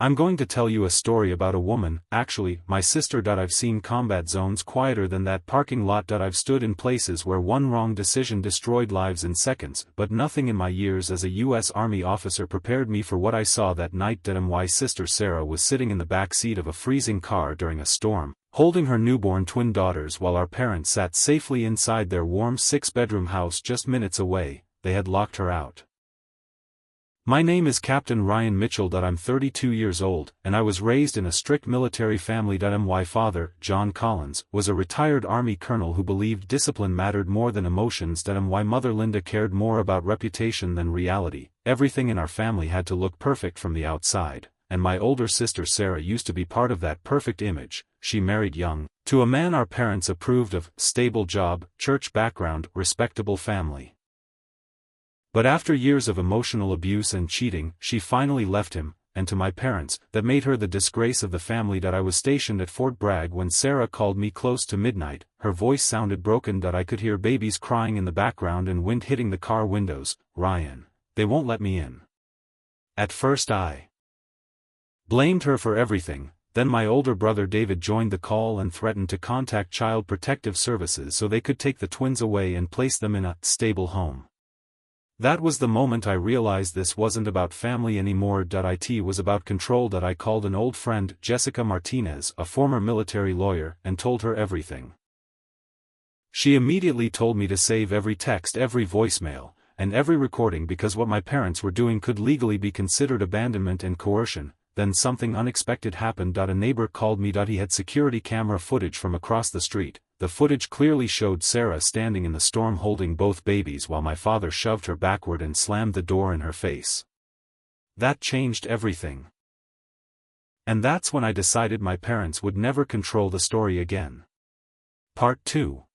I'm going to tell you a story about a woman, actually, my sister. I've seen combat zones quieter than that parking lot. I've stood in places where one wrong decision destroyed lives in seconds, but nothing in my years as a U.S. Army officer prepared me for what I saw that night. My sister Sarah was sitting in the back seat of a freezing car during a storm, holding her newborn twin daughters while our parents sat safely inside their warm 6-bedroom house just minutes away. They had locked her out. My name is Captain Ryan Mitchell. I'm 32 years old, and I was raised in a strict military family. My father, John Collins, was a retired Army colonel who believed discipline mattered more than emotions. My mother Linda cared more about reputation than reality. Everything in our family had to look perfect from the outside, and my older sister Sarah used to be part of that perfect image. She married young, to a man our parents approved of, stable job, church background, respectable family. But after years of emotional abuse and cheating, she finally left him, and to my parents, that made her the disgrace of the family. I was stationed at Fort Bragg when Sarah called me close to midnight. Her voice sounded broken. I could hear babies crying in the background and wind hitting the car windows. "Ryan, they won't let me in." At first I blamed her for everything. Then my older brother David joined the call and threatened to contact Child Protective Services so they could take the twins away and place them in a stable home. That was the moment I realized this wasn't about family anymore. It was about control. I called an old friend, Jessica Martinez, a former military lawyer, and told her everything. She immediately told me to save every text, every voicemail, and every recording because what my parents were doing could legally be considered abandonment and coercion. Then something unexpected happened. A neighbor called me. He had security camera footage from across the street. The footage clearly showed Sarah standing in the storm holding both babies while my father shoved her backward and slammed the door in her face. That changed everything. And that's when I decided my parents would never control the story again. Part 2.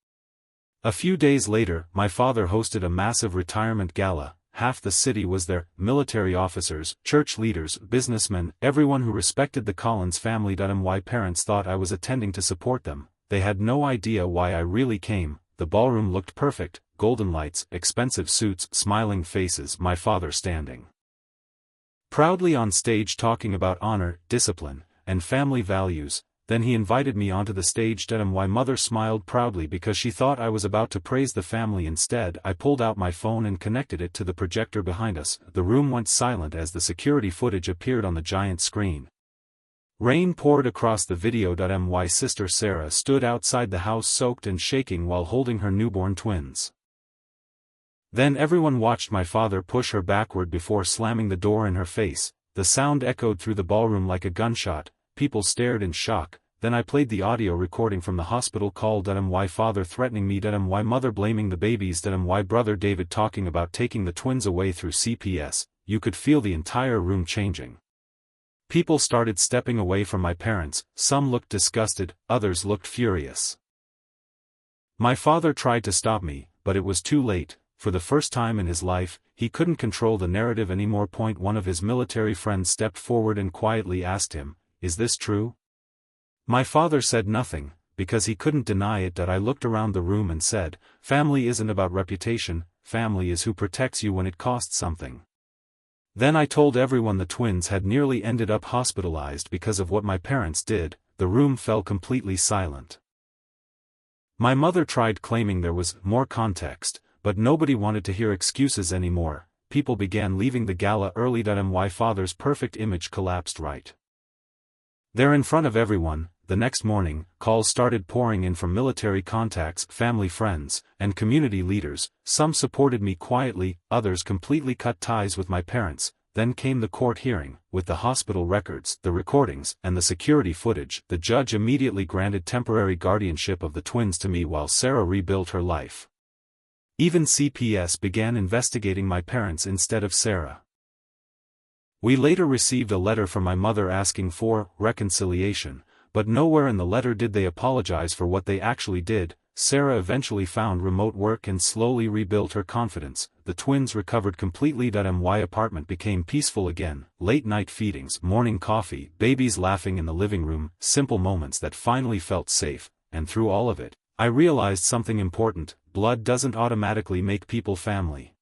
A few days later, my father hosted a massive retirement gala. Half the city was there, military officers, church leaders, businessmen, everyone who respected the Collins family. My parents thought I was attending to support them. They had no idea why I really came. The ballroom looked perfect, golden lights, expensive suits, smiling faces, my father standing proudly on stage talking about honor, discipline, and family values. Then he invited me onto the stage. My mother smiled proudly because she thought I was about to praise the family. Instead, I pulled out my phone and connected it to the projector behind us. The room went silent as the security footage appeared on the giant screen. Rain poured across the video. My sister Sarah stood outside the house soaked and shaking while holding her newborn twins. Then everyone watched my father push her backward before slamming the door in her face. The sound echoed through the ballroom like a gunshot. People stared in shock. Then I played the audio recording from the hospital call. My father threatening me. My mother blaming the babies. My brother David talking about taking the twins away through CPS. You could feel the entire room changing. People started stepping away from my parents. Some looked disgusted, others looked furious. My father tried to stop me, but it was too late. For the first time in his life, he couldn't control the narrative anymore. One of his military friends stepped forward and quietly asked him, "Is this true?" My father said nothing, because he couldn't deny it. I looked around the room and said, "Family isn't about reputation, family is who protects you when it costs something." Then I told everyone the twins had nearly ended up hospitalized because of what my parents did. The room fell completely silent. My mother tried claiming there was more context, but nobody wanted to hear excuses anymore. People began leaving the gala early. My father's perfect image collapsed right there in front of everyone. The next morning, calls started pouring in from military contacts, family friends, and community leaders. Some supported me quietly, others completely cut ties with my parents. Then came the court hearing, with the hospital records, the recordings, and the security footage. The judge immediately granted temporary guardianship of the twins to me while Sarah rebuilt her life. Even CPS began investigating my parents instead of Sarah. We later received a letter from my mother asking for reconciliation, but nowhere in the letter did they apologize for what they actually did. Sarah eventually found remote work and slowly rebuilt her confidence. The twins recovered completely. My apartment became peaceful again. Late night feedings, morning coffee, babies laughing in the living room, simple moments that finally felt safe. And through all of it, I realized something important: blood doesn't automatically make people family.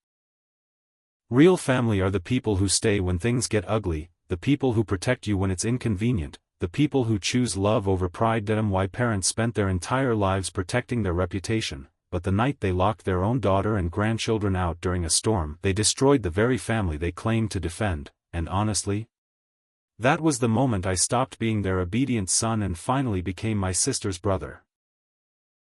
Real family are the people who stay when things get ugly, the people who protect you when it's inconvenient, the people who choose love over pride. My parents spent their entire lives protecting their reputation, but the night they locked their own daughter and grandchildren out during a storm, they destroyed the very family they claimed to defend, and honestly, that was the moment I stopped being their obedient son and finally became my sister's brother.